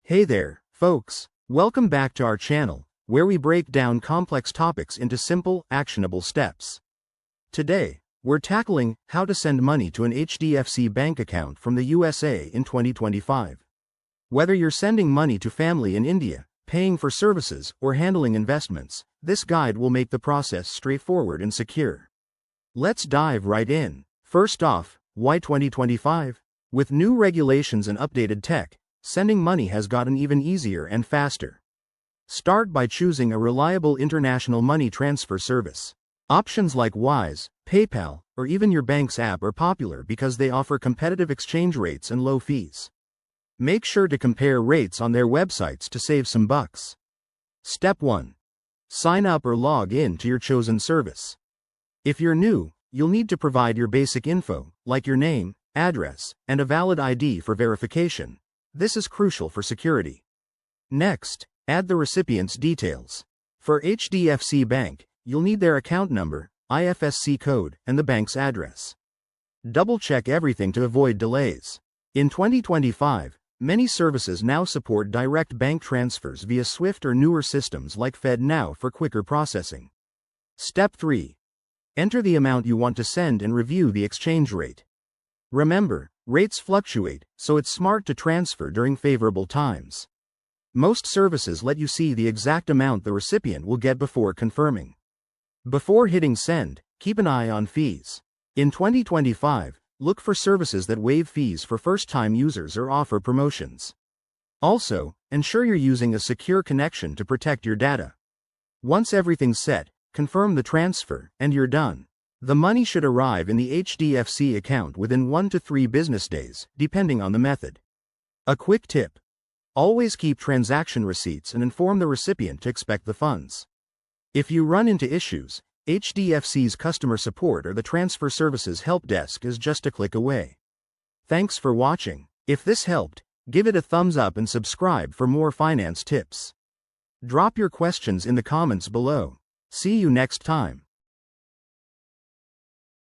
Hey there, folks. Welcome back to our channel, where we break down complex topics into simple, actionable steps. Today, we're tackling how to send money to an Hdfc bank account from the USA in 2025. Whether you're sending money to family in India, paying for services, or handling investments, this guide will make the process straightforward and secure. Let's dive right in. First off, why 2025? With new regulations and updated tech, sending money has gotten even easier and faster. Start by choosing a reliable international money transfer service. Options like Wise, PayPal, or even your bank's app are popular because they offer competitive exchange rates and low fees. Make sure to compare rates on their websites to save some bucks. Step 1. Sign up or log in to your chosen service. If you're new, you'll need to provide your basic info, like your name, address, and a valid ID for verification. This is crucial for security. Next, add the recipient's details. For Hdfc Bank, you'll need their account number, Hdfc code, and the bank's address. Double-check everything to avoid delays. In 2025, many services now support direct bank transfers via SWIFT or newer systems like FedNow for quicker processing. Step 3. Enter the amount you want to send and review the exchange rate. Remember, rates fluctuate, so it's smart to transfer during favorable times. Most services let you see the exact amount the recipient will get before confirming. Before hitting send, keep an eye on fees. In 2025, look for services that waive fees for first-time users or offer promotions. Also, ensure you're using a secure connection to protect your data. Once everything's set, confirm the transfer, and you're done. The money should arrive in the Hdfc account within 1 to 3 business days, depending on the method. A quick tip: always keep transaction receipts and inform the recipient to expect the funds. If you run into issues, Hdfc's customer support or the transfer services help desk is just a click away. Thanks for watching. If this helped, give it a thumbs up and subscribe for more finance tips. Drop your questions in the comments below. See you next time.